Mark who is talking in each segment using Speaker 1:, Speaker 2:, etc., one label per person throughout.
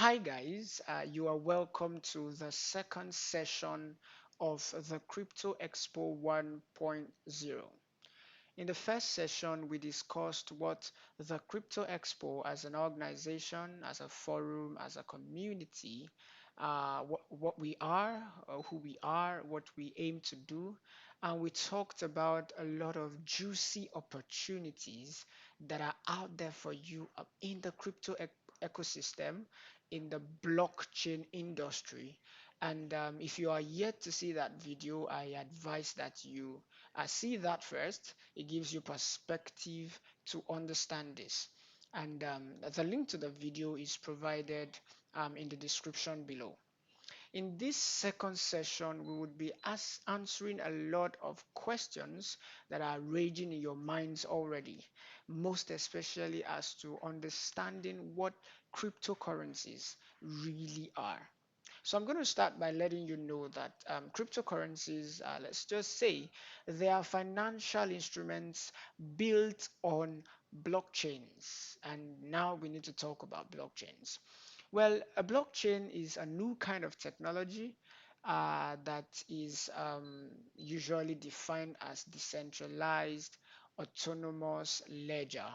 Speaker 1: Hi guys, you are welcome to the second session of the Crypto Expo 1.0. In the first session, we discussed what the Crypto Expo as an organization, as a forum, as a community, what we are, who we are, what we aim to do. And we talked about a lot of juicy opportunities that are out there for you in the crypto ecosystem, in the blockchain industry. And if you are yet to see that video, I advise that you see that first. It gives you perspective to understand this. And the link to the video is provided in the description below. In this second session, we would be answering a lot of questions that are raging in your minds already, most especially as to understanding what cryptocurrencies really are. So I'm going to start by letting you know that cryptocurrencies, let's just say, they are financial instruments built on blockchains. And now we need to talk about blockchains. Well, a blockchain is a new kind of technology that is usually defined as decentralized, autonomous ledger.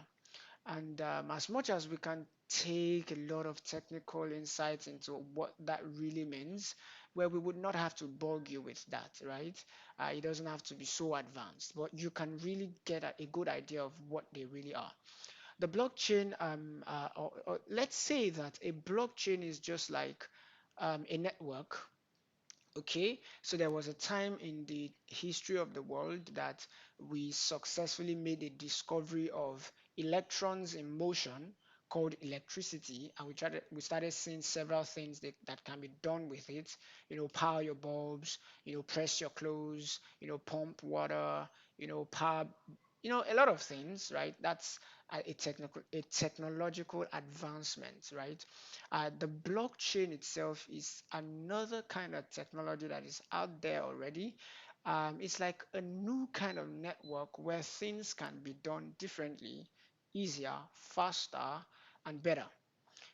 Speaker 1: And as much as we can take a lot of technical insights into what that really means, well, we would not have to bug you with that, right? It doesn't have to be so advanced, but you can really get a good idea of what they really are. The blockchain, or let's say that a blockchain is just like a network. Okay, so there was a time in the history of the world that we successfully made a discovery of electrons in motion called electricity, and we started seeing several things that can be done with it. Power your bulbs, press your clothes, pump water, power, a lot of things, right? That's a technological advancement, right? The blockchain itself is another kind of technology that is out there already. It's like a new kind of network where things can be done differently, easier, faster, and better.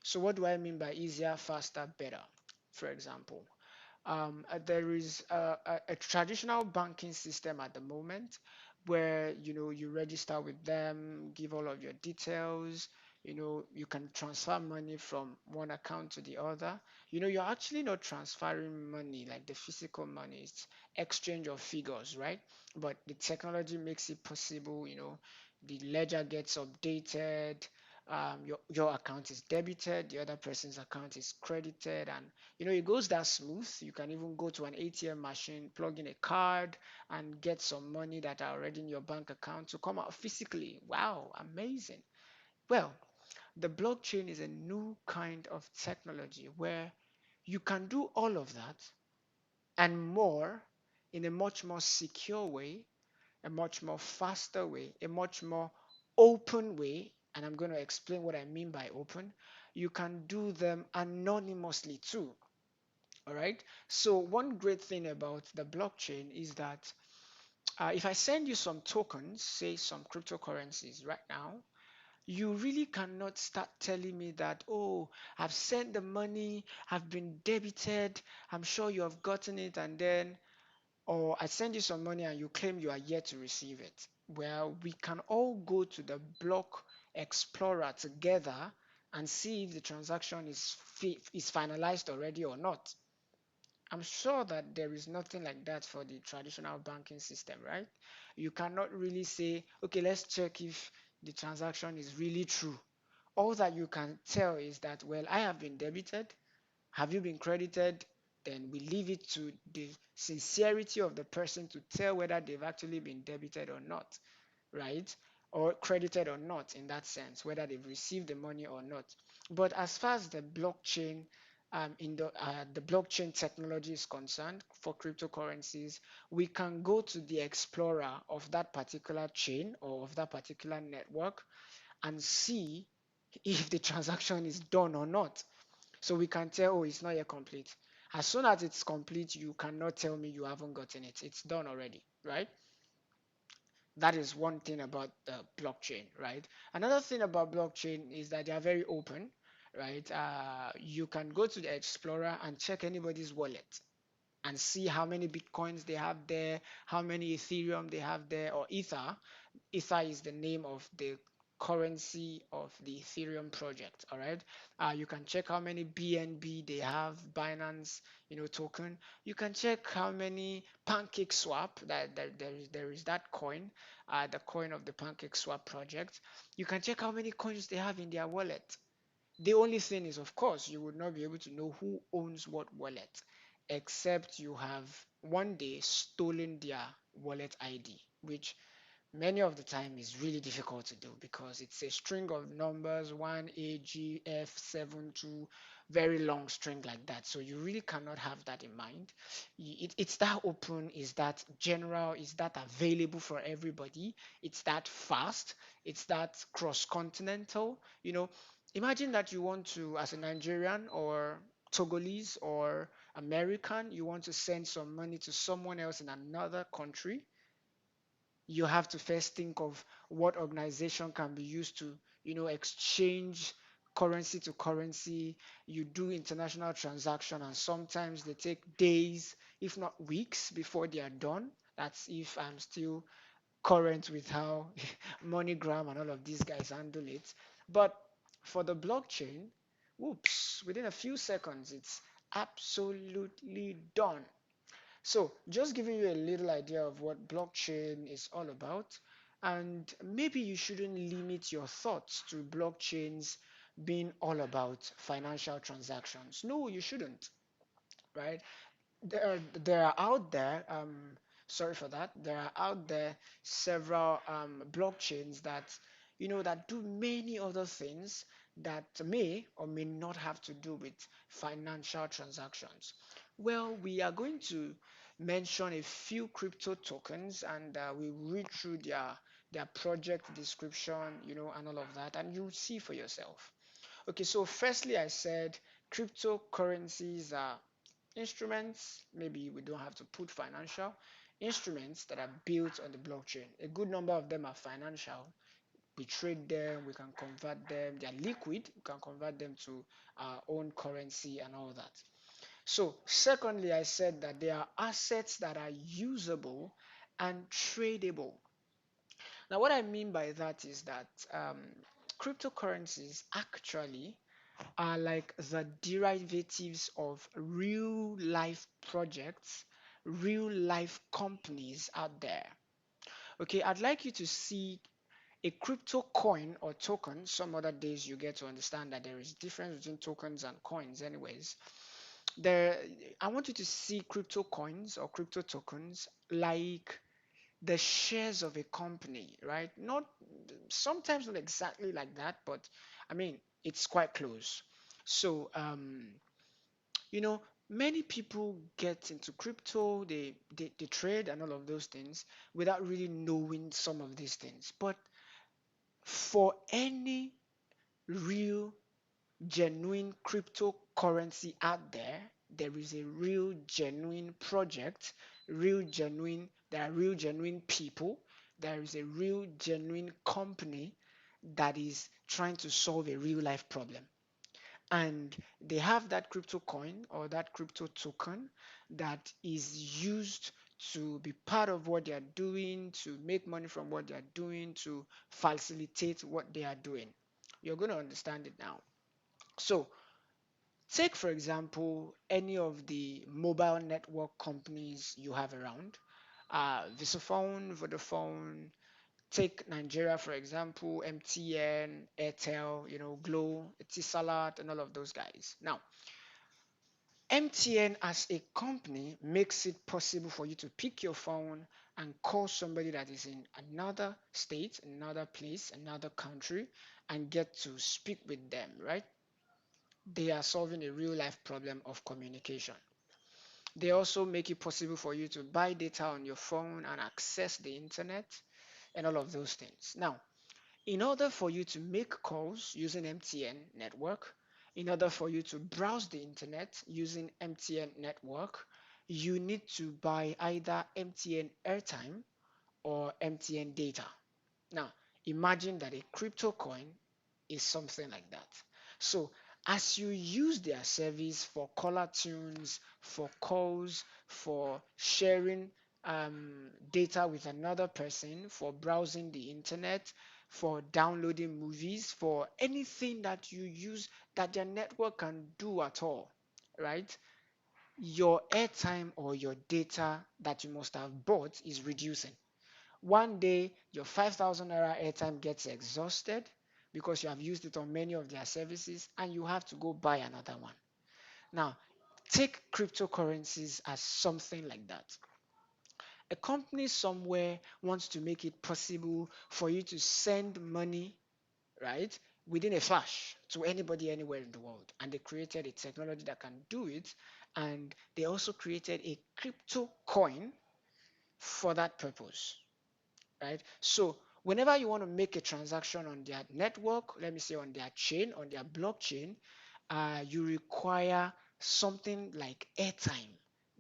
Speaker 1: So, what do I mean by easier, faster, better? For example, there is a traditional banking system at the moment where you register with them, give all of your details. You can transfer money from one account to the other. You're actually not transferring money like the physical money. It's exchange of figures, right? But the technology makes it possible. The ledger gets updated. Your account is debited, the other person's account is credited, and it goes that smooth. You can even go to an ATM machine, plug in a card, and get some money that are already in your bank account to come out physically. Wow, amazing. Well, the blockchain is a new kind of technology where you can do all of that and more in a much more secure way, a much more faster way, a much more open way. And I'm going to explain what I mean by open. You can do them anonymously too. All right. So one great thing about the blockchain is that if I send you some tokens, say some cryptocurrencies right now, you really cannot start telling me that, oh, I've sent the money, I've been debited, I'm sure you have gotten it, and then, or I send you some money and you claim you are yet to receive it. Well, we can all go to the block explorer together and see if the transaction is finalized already or not. I'm sure that there is nothing like that for the traditional banking system, right? You cannot really say, okay, let's check if the transaction is really true. All that you can tell is that, well, I have been debited. Have you been credited? Then we leave it to the sincerity of the person to tell whether they've actually been debited or not, right? Or credited or not in that sense, whether they've received the money or not. But as far as the blockchain, in the blockchain technology is concerned for cryptocurrencies, we can go to the explorer of that particular chain or of that particular network and see if the transaction is done or not. So we can tell, oh, it's not yet complete. As soon as it's complete, you cannot tell me you haven't gotten it. It's done already, right? That is one thing about the blockchain, right? Another thing about blockchain is that they are very open. right? You can go to the Explorer and check anybody's wallet and see how many Bitcoins they have there, how many Ethereum they have there, or Ether. Ether is the name of the currency of the Ethereum project. All right. You can check how many BNB they have, Binance, token. You can check how many Pancake Swap there is that coin, the coin of the Pancake Swap project. You can check how many coins they have in their wallet. The only thing is, of course, you would not be able to know who owns what wallet, except you have one day stolen their wallet ID, which many of the time is really difficult to do because it's a string of numbers 1 AGF72, very long string like that, so you really cannot have that in mind. It's that open, is that general, is that available for everybody, it's that fast, it's that cross-continental. Imagine that you want to, as a Nigerian or Togolese or American, you want to send some money to someone else in another country. You have to first think of what organization can be used to, exchange currency to currency. You do international transaction, and sometimes they take days, if not weeks, before they are done. That's if I'm still current with how MoneyGram and all of these guys handle it. But for the blockchain, whoops, within a few seconds, it's absolutely done. So, just giving you a little idea of what blockchain is all about, and maybe you shouldn't limit your thoughts to blockchains being all about financial transactions. No, you shouldn't, right? There are out there, sorry for that, there are out there several blockchains that do many other things that may or may not have to do with financial transactions. Well, we are going to mention a few crypto tokens, and we read through their project description, and all of that, and you'll see for yourself. Okay, so firstly, I said cryptocurrencies are instruments. Maybe we don't have to put financial instruments that are built on the blockchain. A good number of them are financial. We trade them, we can convert them, they are liquid, we can convert them to our own currency and all that. So, secondly, I said that they are assets that are usable and tradable. Now, what I mean by that is that cryptocurrencies actually are like the derivatives of real life projects, real life companies out there. Okay, I'd like you to see a crypto coin or token. Some other days you get to understand that there is difference between tokens and coins anyways. There, I want you to see crypto coins or crypto tokens like the shares of a company, right? Not sometimes not exactly like that, but I mean it's quite close. So you know, many people get into crypto, they trade and all of those things without really knowing some of these things. But for any real genuine cryptocurrency out there, there is a real genuine project, there are real genuine people, there is a real genuine company that is trying to solve a real life problem. And they have that crypto coin or that crypto token that is used to be part of what they are doing, to make money from what they are doing, to facilitate what they are doing. You're going to understand it now. So, take for example any of the mobile network companies you have around, Visaphone, Vodafone. Take Nigeria for example, MTN, Airtel, Glo, Etisalat, and all of those guys. Now, MTN as a company makes it possible for you to pick your phone and call somebody that is in another state, another place, another country, and get to speak with them, right? They are solving a real life problem of communication. They also make it possible for you to buy data on your phone and access the internet and all of those things. Now, in order for you to make calls using MTN network, in order for you to browse the internet using MTN network, you need to buy either MTN airtime or MTN data. Now, imagine that a crypto coin is something like that. So, As you use their service for caller tunes, for calls, for sharing data with another person, for browsing the internet, for downloading movies, for anything that you use that their network can do at all, right? Your airtime or your data that you must have bought is reducing. One day, your 5,000 naira airtime gets exhausted because you have used it on many of their services and you have to go buy another one. Now, take cryptocurrencies as something like that. A company somewhere wants to make it possible for you to send money, right, within a flash to anybody anywhere in the world. And they created a technology that can do it. And they also created a crypto coin for that purpose, right? So whenever you want to make a transaction on their network, let me say on their chain, on their blockchain, you require something like airtime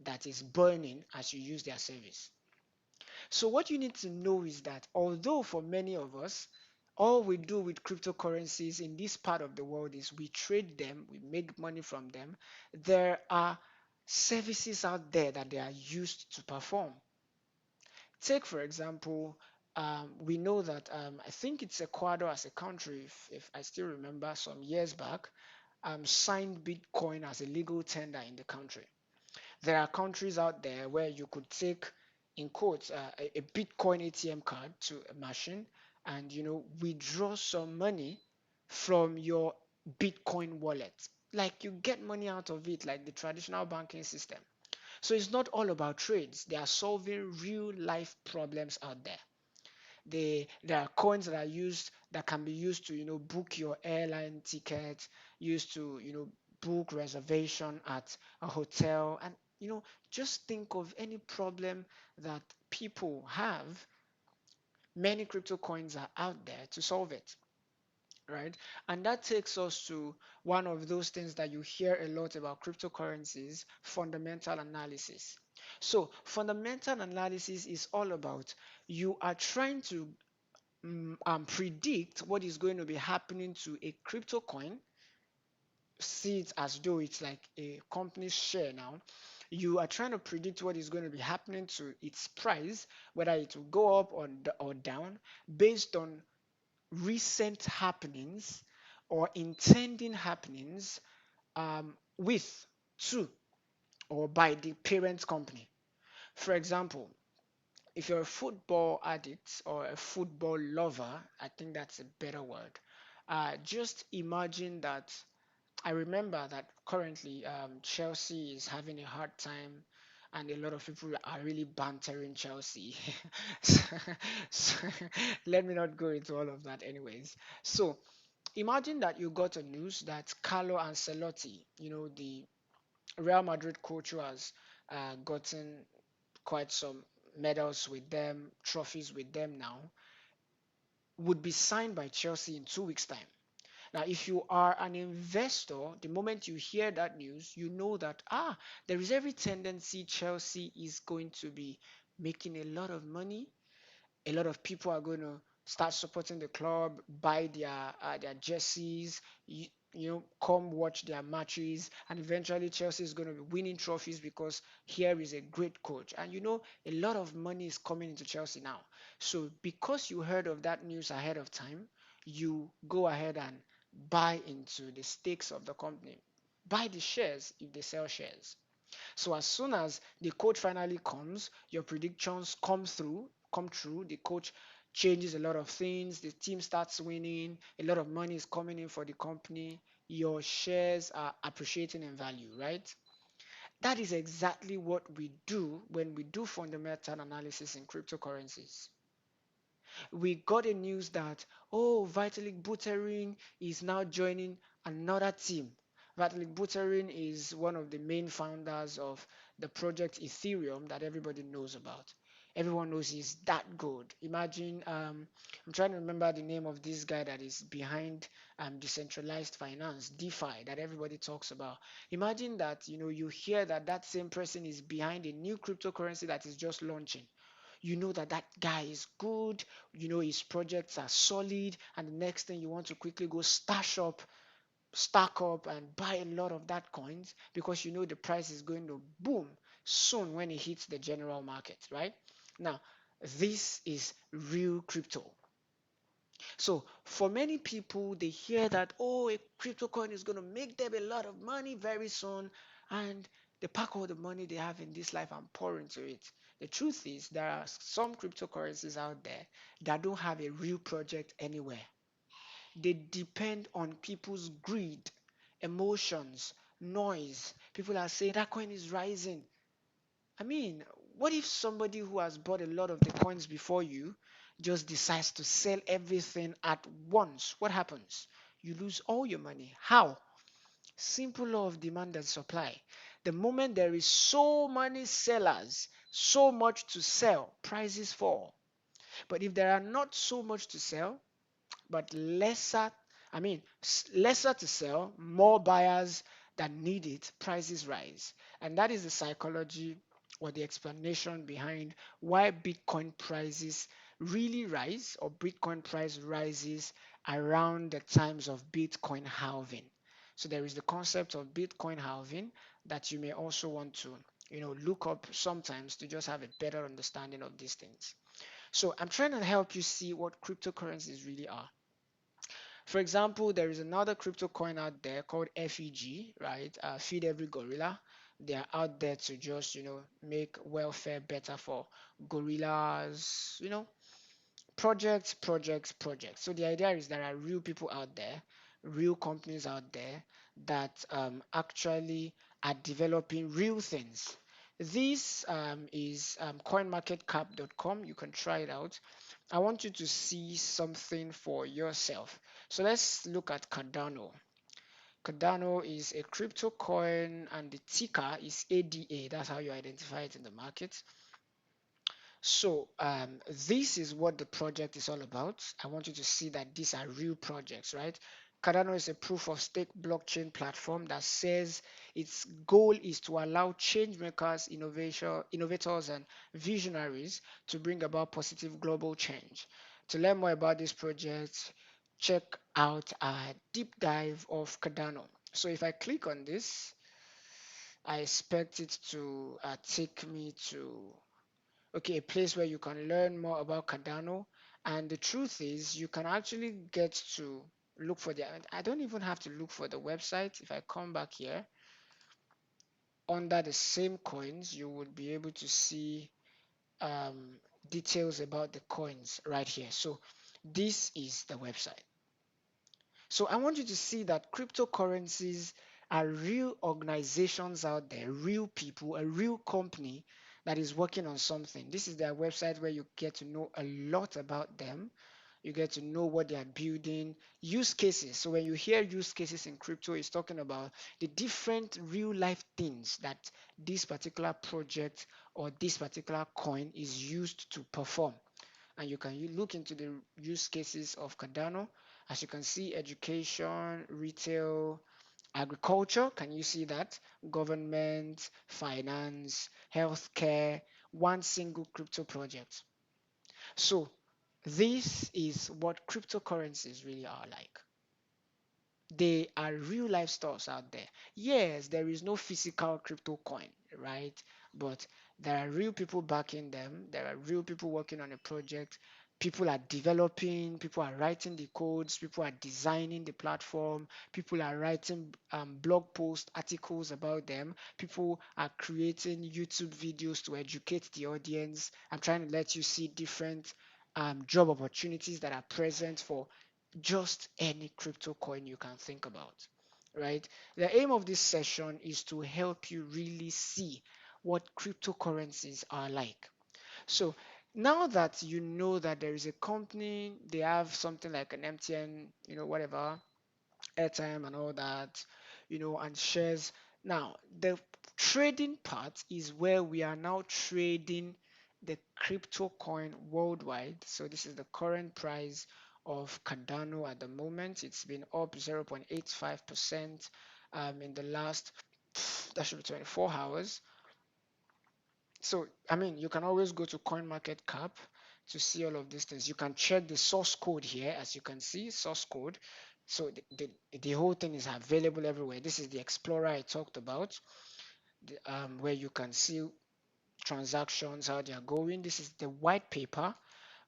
Speaker 1: that is burning as you use their service. So what you need to know is that although for many of us, all we do with cryptocurrencies in this part of the world is we trade them, we make money from them, there are services out there that they are used to perform. Take, for example, we know that I think it's Ecuador as a country, if I still remember some years back, signed Bitcoin as a legal tender in the country. There are countries out there where you could take, in quotes, a Bitcoin ATM card to a machine and withdraw some money from your Bitcoin wallet. Like you get money out of it, like the traditional banking system. So it's not all about trades. They are solving real life problems out there. There are coins that are used that can be used to book your airline ticket, used to book reservation at a hotel, and just think of any problem that people have. Many crypto coins are out there to solve it, right? And that takes us to one of those things that you hear a lot about cryptocurrencies: fundamental analysis. So fundamental analysis is all about you are trying to predict what is going to be happening to a crypto coin. See it as though it's like a company's share now. You are trying to predict what is going to be happening to its price, whether it will go up or down, based on recent happenings or intending happenings with, to, or by the parent company. For example, if you're a football addict or a football lover, I think that's a better word. Just imagine that. I remember that currently Chelsea is having a hard time, and a lot of people are really bantering Chelsea. so, so let me not go into all of that, anyways. So imagine that you got a news that Carlo Ancelotti, the Real Madrid coach who has gotten quite some medals with them, trophies with them now, would be signed by Chelsea in 2 weeks' time. Now, if you are an investor, the moment you hear that news, you know that there is every tendency Chelsea is going to be making a lot of money. A lot of people are going to start supporting the club, buy their jerseys, come watch their matches, and eventually Chelsea is going to be winning trophies because here is a great coach. And a lot of money is coming into Chelsea now. So because you heard of that news ahead of time, you go ahead and buy into the stakes of the company. Buy the shares if they sell shares. So as soon as the coach finally comes, your predictions come true. The coach changes a lot of things. The team starts winning. A lot of money is coming in for the company. Your shares are appreciating in value, right? That is exactly what we do when we do fundamental analysis in cryptocurrencies. We got a news that, Vitalik Buterin is now joining another team. Vitalik Buterin is one of the main founders of the project Ethereum that everybody knows about. Everyone knows he's that good. Imagine, I'm trying to remember the name of this guy that is behind decentralized finance, DeFi, that everybody talks about. Imagine that, you hear that that same person is behind a new cryptocurrency that is just launching. You know that that guy is good, his projects are solid, and the next thing you want to quickly go stash up stack up and buy a lot of that coins because you know the price is going to boom soon when it hits the general market, right? Now, this is real crypto. So for many people, they hear that, oh, a crypto coin is going to make them a lot of money very soon, and they pack all the money they have in this life and pour into it. The truth is, there are some cryptocurrencies out there that don't have a real project anywhere. They depend on people's greed, emotions, noise. People are saying that coin is rising. I mean, what if somebody who has bought a lot of the coins before you just decides to sell everything at once? What happens? You lose all your money. How? Simple law of demand and supply. The moment there is so many sellers, so much to sell, prices fall. But if there are not so much to sell, but lesser to sell, more buyers that need it, prices rise. And that is the psychology or the explanation behind why Bitcoin prices really rise, or Bitcoin price rises around the times of Bitcoin halving. So there is the concept of Bitcoin halving that you may also want to, look up sometimes to just have a better understanding of these things. So I'm trying to help you see what cryptocurrencies really are. For example, there is another crypto coin out there called FEG, right? Feed every gorilla. They are out there to just, make welfare better for gorillas, projects. So the idea is there are real people out there, real companies out there that actually are developing real things. This is coinmarketcap.com. You can try it out. I want you to see something for yourself. So let's look at Cardano. Cardano is a crypto coin and the ticker is ADA. That's how you identify it in the market. So this is what the project is all about. I want you to see that these are real projects, right? Cardano is a proof of stake blockchain platform that says its goal is to allow change makers, innovators, and visionaries to bring about positive global change. To learn more about this project, check out our deep dive of Cardano. So if I click on this, I expect it to take me to a place where you can learn more about Cardano. And the truth is, you can actually get to look for the. I don't even have to look for the website. If I come back here, under the same coins, you would be able to see um, details about the coins right here. So this is the website. So I want you to see that cryptocurrencies are real organizations out there, real people, a real company that is working on something. This is their website where you get to know a lot about them. You get to know what they are building, use cases. So when you hear use cases in crypto, it's talking about the different real life things that this particular project or this particular coin is used to perform. And you can look into the use cases of Cardano. As you can see, education, retail, agriculture, can you see that? Government, finance, healthcare, one single crypto project. So this is what cryptocurrencies really are like. They are real life stores out there. Yes, there is no physical crypto coin, right? But there are real people backing them. There are real people working on a project. People are developing, people are writing the codes, people are designing the platform, people are writing blog posts, articles about them, people are creating YouTube videos to educate the audience. I'm trying to let you see different job opportunities that are present for just any crypto coin you can think about, right? The aim of this session is to help you really see what cryptocurrencies are like. So now that you know that there is a company, they have something like an MTN, whatever, airtime and all that, and shares. Now, the trading part is where we are now trading the crypto coin worldwide. So this is the current price of Cardano at the moment. It's been up 0.85% in the last, that should be 24 hours. So, I mean, you can always go to CoinMarketCap to see all of these things. You can check the source code here, as you can see, source code. So the whole thing is available everywhere. This is the Explorer I talked about, where you can see transactions, how they are going. This is the white paper,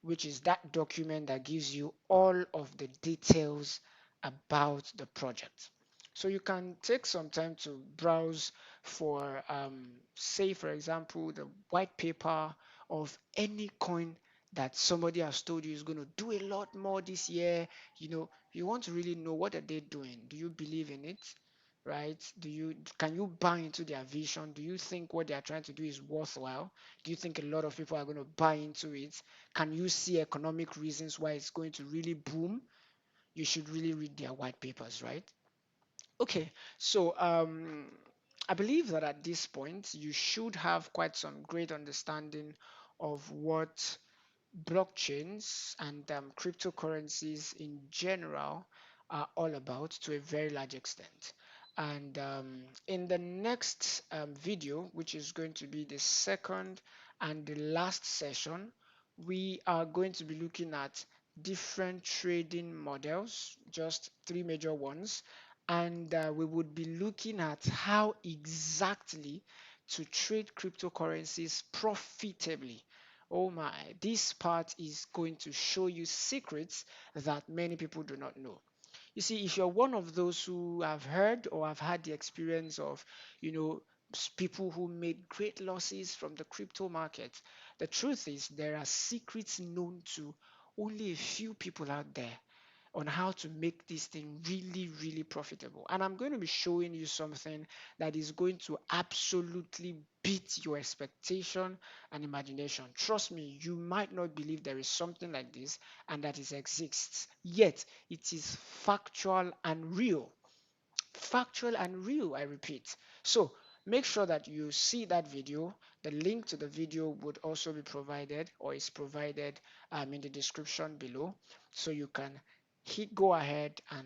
Speaker 1: which is that document that gives you all of the details about the project. So you can take some time to browse for, say, for example, the white paper of any coin that somebody has told you is going to do a lot more this year. You want to really know, what are they doing? Do you believe in it? Right? Can you buy into their vision? Do you think what they are trying to do is worthwhile? Do you think a lot of people are going to buy into it? Can you see economic reasons why it's going to really boom? You should really read their white papers, right? Okay, so I believe that at this point you should have quite some great understanding of what blockchains and cryptocurrencies in general are all about, to a very large extent. And in the next video, which is going to be the second and the last session, we are going to be looking at different trading models, just three major ones, and we would be looking at how exactly to trade cryptocurrencies profitably. Oh my, this part is going to show you secrets that many people do not know. You see, if you're one of those who have heard or have had the experience of, people who made great losses from the crypto market, the truth is there are secrets known to only a few people out there on how to make this thing really, really profitable. And I'm going to be showing you something that is going to absolutely beat your expectation and imagination. Trust me, you might not believe there is something like this and that it exists. Yet, it is factual and real. Factual and real, I repeat. So make sure that you see that video. The link to the video would also be provided, or is provided, in the description below, so you can go ahead and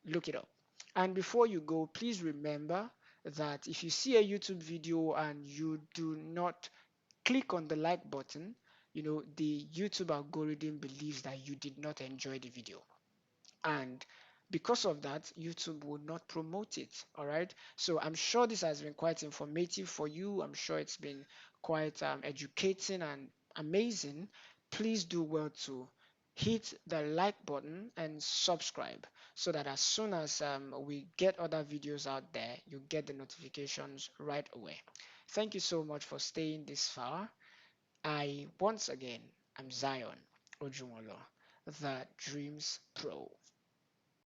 Speaker 1: look it up. And before you go, please remember that if you see a YouTube video and you do not click on the like button, the YouTube algorithm believes that you did not enjoy the video, and because of that, YouTube will not promote it. All right, so I'm sure this has been quite informative for you. I'm sure it's been quite educating and amazing. Please do well to hit the like button and subscribe, so that as soon as we get other videos out there, you get the notifications right away. Thank you so much for staying this far. I once again am Zion Ojumolo, the Dreams Pro.